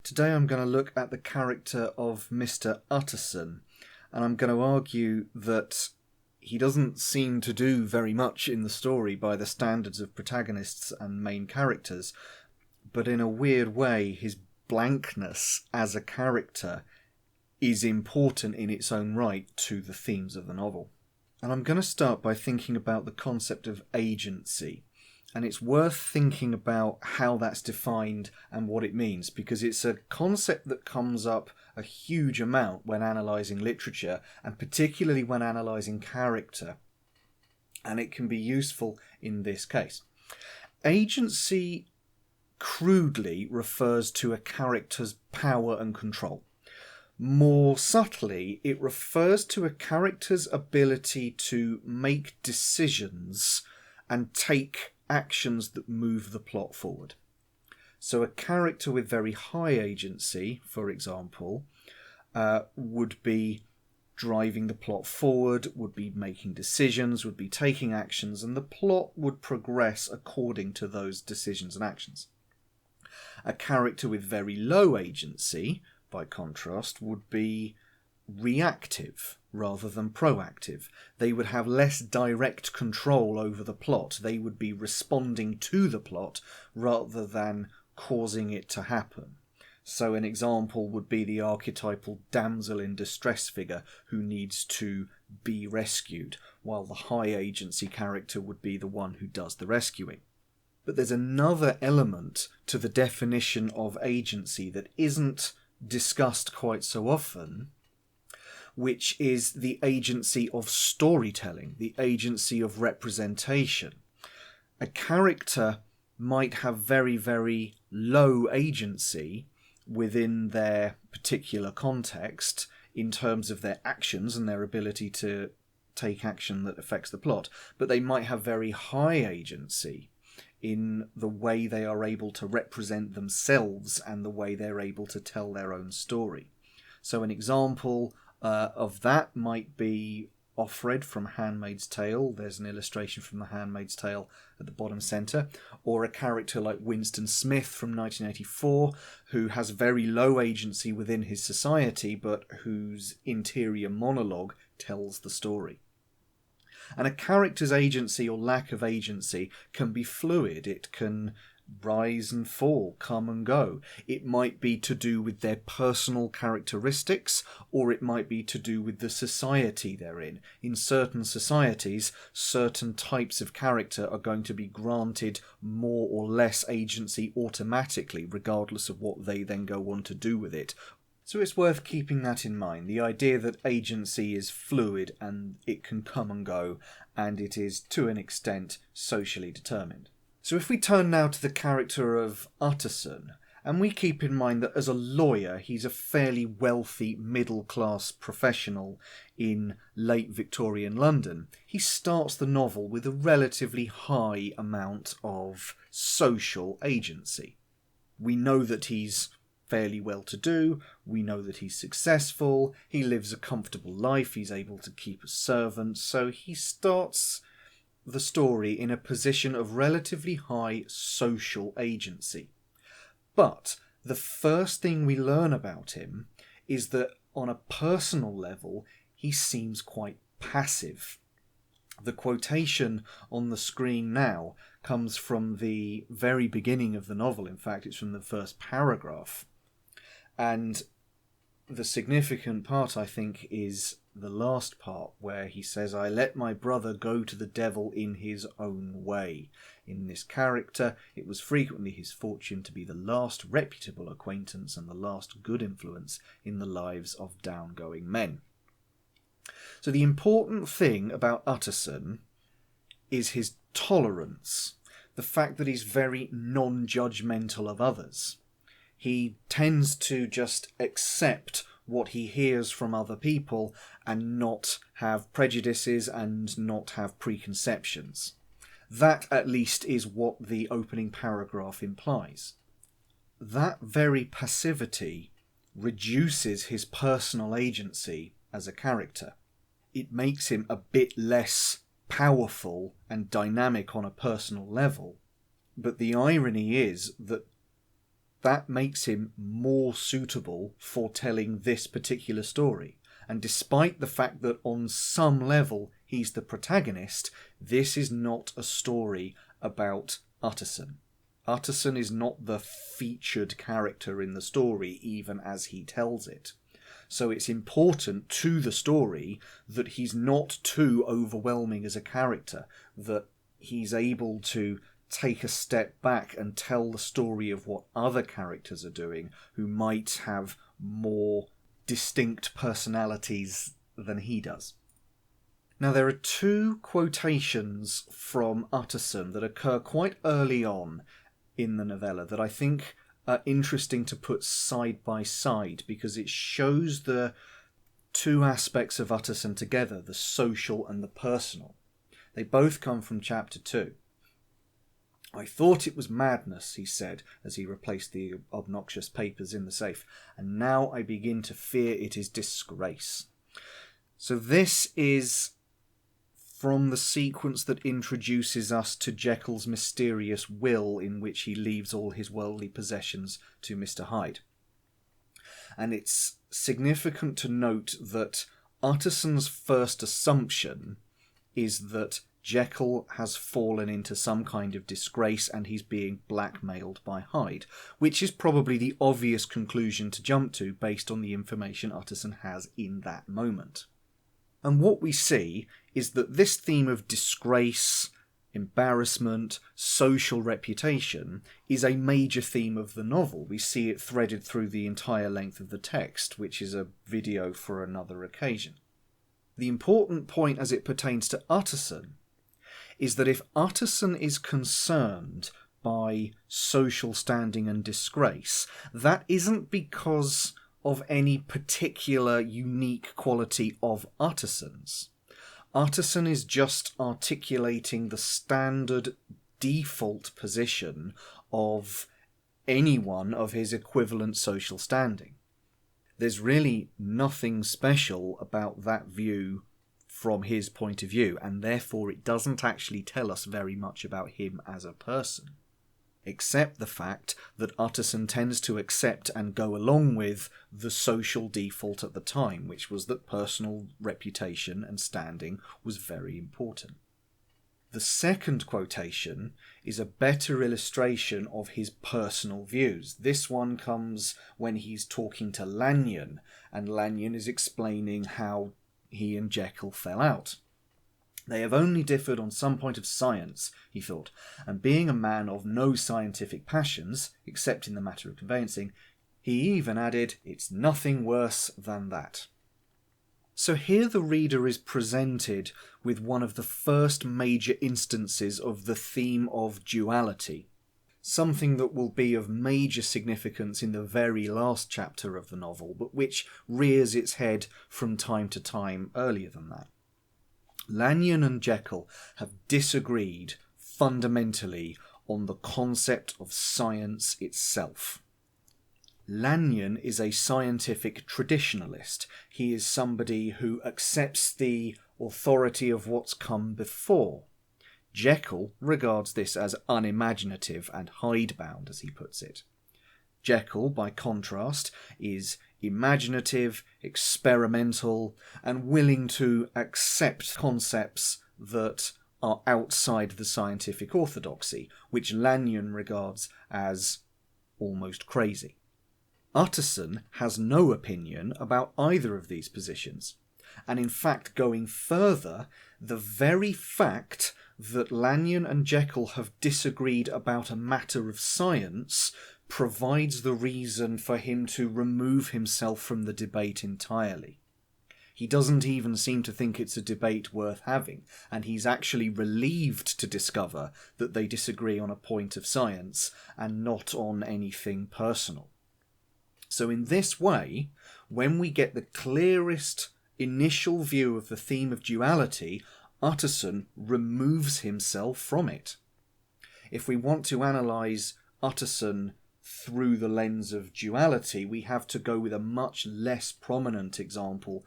Today I'm going to look at the character of Mr. Utterson, and I'm going to argue that he doesn't seem to do very much in the story by the standards of protagonists and main characters, but in a weird way his blankness as a character is important in its own right to the themes of the novel. And I'm going to start by thinking about the concept of agency. And it's worth thinking about how that's defined and what it means, because it's a concept that comes up a huge amount when analysing literature, and particularly when analysing character. And it can be useful in this case. Agency crudely refers to a character's power and control. More subtly, it refers to a character's ability to make decisions and take actions that move the plot forward. So a character with very high agency, for example, would be driving the plot forward, would be making decisions, would be taking actions, and the plot would progress according to those decisions and actions. A character with very low agency, by contrast, would be reactive rather than proactive. They would have less direct control over the plot. They would be responding to the plot rather than causing it to happen. So an example would be the archetypal damsel in distress figure who needs to be rescued, while the high agency character would be the one who does the rescuing. But there's another element to the definition of agency that isn't discussed quite so often, which is the agency of storytelling, the agency of representation. A character might have very, very low agency within their particular context in terms of their actions and their ability to take action that affects the plot, but they might have very high agency in the way they are able to represent themselves and the way they're able to tell their own story. So an example of that might be Offred from Handmaid's Tale. There's an illustration from The Handmaid's Tale at the bottom centre. Or a character like Winston Smith from 1984, who has very low agency within his society, but whose interior monologue tells the story. And a character's agency or lack of agency can be fluid. It can rise and fall, come and go. It might be to do with their personal characteristics, or it might be to do with the society they're in. In certain societies, certain types of character are going to be granted more or less agency automatically, regardless of what they then go on to do with it. So it's worth keeping that in mind, the idea that agency is fluid and it can come and go, and it is, to an extent, socially determined. So if we turn now to the character of Utterson, and we keep in mind that as a lawyer he's a fairly wealthy middle-class professional in late Victorian London, he starts the novel with a relatively high amount of social agency. We know that he's fairly well-to-do, we know that he's successful, he lives a comfortable life, he's able to keep a servant, so he starts the story in a position of relatively high social agency. But the first thing we learn about him is that on a personal level he seems quite passive. The quotation on the screen now comes from the very beginning of the novel. In fact, it's from the first paragraph. And the significant part, I think, is the last part where he says, "I let my brother go to the devil in his own way." In this character, it was frequently his fortune to be the last reputable acquaintance and the last good influence in the lives of down-going men. So the important thing about Utterson is his tolerance, the fact that he's very non-judgmental of others. He tends to just accept what he hears from other people and not have prejudices and not have preconceptions. That, at least, is what the opening paragraph implies. That very passivity reduces his personal agency as a character. It makes him a bit less powerful and dynamic on a personal level. But the irony is that that makes him more suitable for telling this particular story. And despite the fact that on some level he's the protagonist, this is not a story about Utterson. Utterson is not the featured character in the story, even as he tells it. So it's important to the story that he's not too overwhelming as a character, that he's able to take a step back and tell the story of what other characters are doing who might have more distinct personalities than he does. Now, there are two quotations from Utterson that occur quite early on in the novella that I think are interesting to put side by side, because it shows the two aspects of Utterson together, the social and the personal. They both come from chapter 2. "I thought it was madness," he said, as he replaced the obnoxious papers in the safe, "and now I begin to fear it is disgrace." So this is from the sequence that introduces us to Jekyll's mysterious will, in which he leaves all his worldly possessions to Mr. Hyde. And it's significant to note that Utterson's first assumption is that Jekyll has fallen into some kind of disgrace and he's being blackmailed by Hyde, which is probably the obvious conclusion to jump to based on the information Utterson has in that moment. And what we see is that this theme of disgrace, embarrassment, social reputation is a major theme of the novel. We see it threaded through the entire length of the text, which is a video for another occasion. The important point as it pertains to Utterson is that if Utterson is concerned by social standing and disgrace, that isn't because of any particular unique quality of Utterson's. Utterson is just articulating the standard default position of anyone of his equivalent social standing. There's really nothing special about that view from his point of view, and therefore it doesn't actually tell us very much about him as a person, except the fact that Utterson tends to accept and go along with the social default at the time, which was that personal reputation and standing was very important. The second quotation is a better illustration of his personal views. This one comes when he's talking to Lanyon, and Lanyon is explaining how he and Jekyll fell out. "They have only differed on some point of science," he thought, "and being a man of no scientific passions, except in the matter of conveyancing," he even added, "it's nothing worse than that." So here the reader is presented with one of the first major instances of the theme of duality, something that will be of major significance in the very last chapter of the novel, but which rears its head from time to time earlier than that. Lanyon and Jekyll have disagreed fundamentally on the concept of science itself. Lanyon is a scientific traditionalist. He is somebody who accepts the authority of what's come before. Jekyll regards this as unimaginative and hidebound, as he puts it. Jekyll, by contrast, is imaginative, experimental, and willing to accept concepts that are outside the scientific orthodoxy, which Lanyon regards as almost crazy. Utterson has no opinion about either of these positions, and in fact, going further, the very fact that Lanyon and Jekyll have disagreed about a matter of science provides the reason for him to remove himself from the debate entirely. He doesn't even seem to think it's a debate worth having, and he's actually relieved to discover that they disagree on a point of science and not on anything personal. So in this way, when we get the clearest initial view of the theme of duality, Utterson removes himself from it. If we want to analyse Utterson through the lens of duality, we have to go with a much less prominent example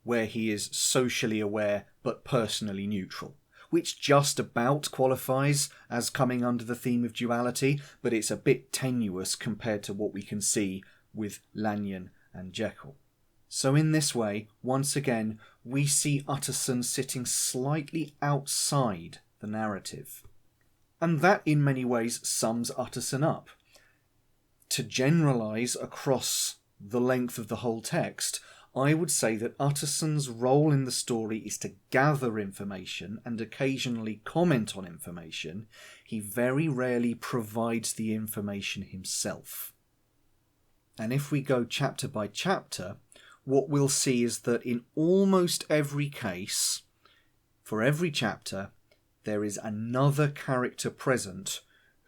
where he is socially aware but personally neutral. which just about qualifies as coming under the theme of duality, but it's a bit tenuous compared to what we can see with Lanyon and Jekyll. So in this way, once again, we see Utterson sitting slightly outside the narrative. And that in many ways sums Utterson up. To generalise across the length of the whole text, I would say that Utterson's role in the story is to gather information and occasionally comment on information. He very rarely provides the information himself. And if we go chapter by chapter, what we'll see is that in almost every case, for every chapter, there is another character present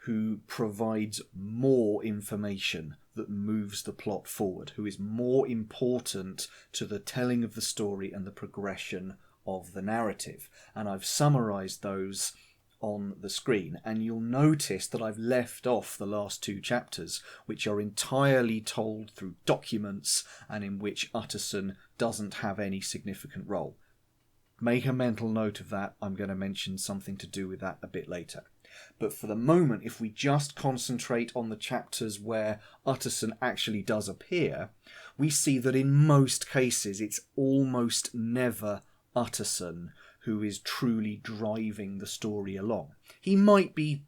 who provides more information that moves the plot forward, who is more important to the telling of the story and the progression of the narrative. And I've summarised those on the screen, and you'll notice that I've left off the last two chapters, which are entirely told through documents and in which Utterson doesn't have any significant role. Make a mental note of that. I'm going to mention something to do with that a bit later. But for the moment, if we just concentrate on the chapters where Utterson actually does appear, we see that in most cases it's almost never Utterson who is truly driving the story along. He might be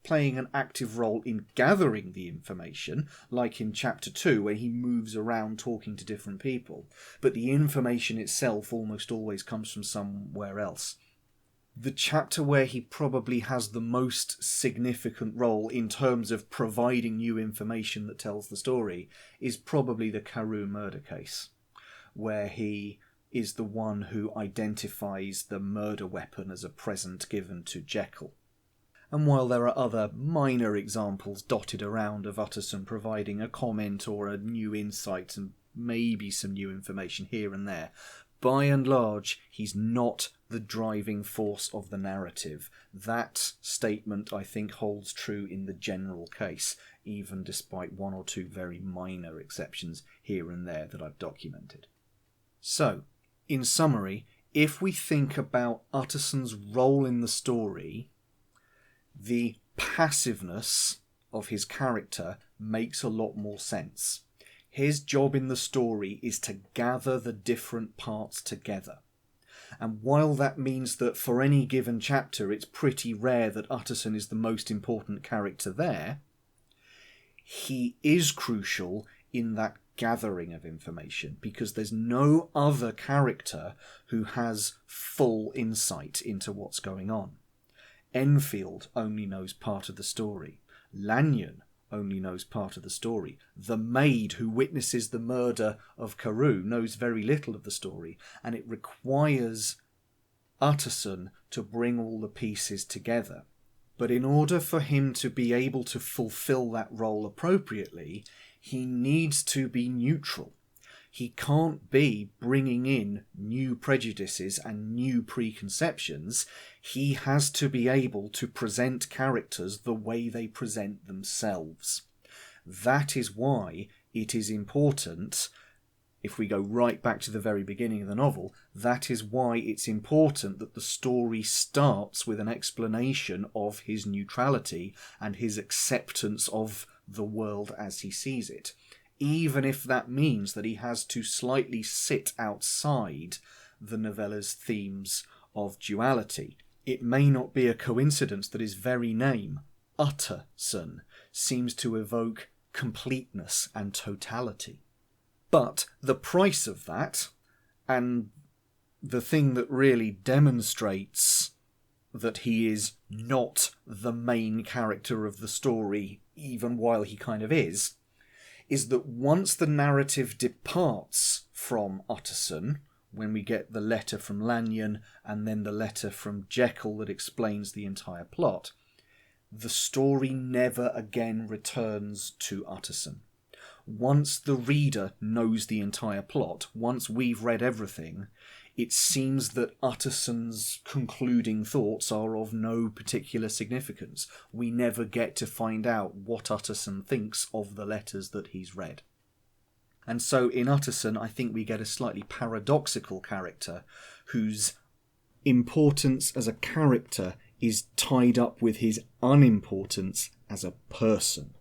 playing an active role in gathering the information, like in chapter 2 where he moves around talking to different people, but the information itself almost always comes from somewhere else. The chapter where he probably has the most significant role in terms of providing new information that tells the story is probably the Carew murder case, where he is the one who identifies the murder weapon as a present given to Jekyll. And while there are other minor examples dotted around of Utterson providing a comment or a new insight and maybe some new information here and there, by and large, he's not the driving force of the narrative. That statement, I think, holds true in the general case, even despite one or two very minor exceptions here and there that I've documented. So, in summary, if we think about Utterson's role in the story, the passiveness of his character makes a lot more sense. His job in the story is to gather the different parts together. And while that means that for any given chapter it's pretty rare that Utterson is the most important character there, he is crucial in that gathering of information because there's no other character who has full insight into what's going on. Enfield only knows part of the story. Lanyon only knows part of the story. The maid who witnesses the murder of Carew knows very little of the story, and it requires Utterson to bring all the pieces together. But in order for him to be able to fulfill that role appropriately, he needs to be neutral. He can't be bringing in new prejudices and new preconceptions. He has to be able to present characters the way they present themselves. That is why it is important, if we go right back to the very beginning of the novel, that is why it's important that the story starts with an explanation of his neutrality and his acceptance of the world as he sees it. Even if that means that he has to slightly sit outside the novella's themes of duality. It may not be a coincidence that his very name, Utterson, seems to evoke completeness and totality. But the price of that, and the thing that really demonstrates that he is not the main character of the story, even while he kind of is that once the narrative departs from Utterson, when we get the letter from Lanyon and then the letter from Jekyll that explains the entire plot, the story never again returns to Utterson. Once the reader knows the entire plot, once we've read everything, it seems that Utterson's concluding thoughts are of no particular significance. We never get to find out what Utterson thinks of the letters that he's read. And so in Utterson, I think we get a slightly paradoxical character whose importance as a character is tied up with his unimportance as a person.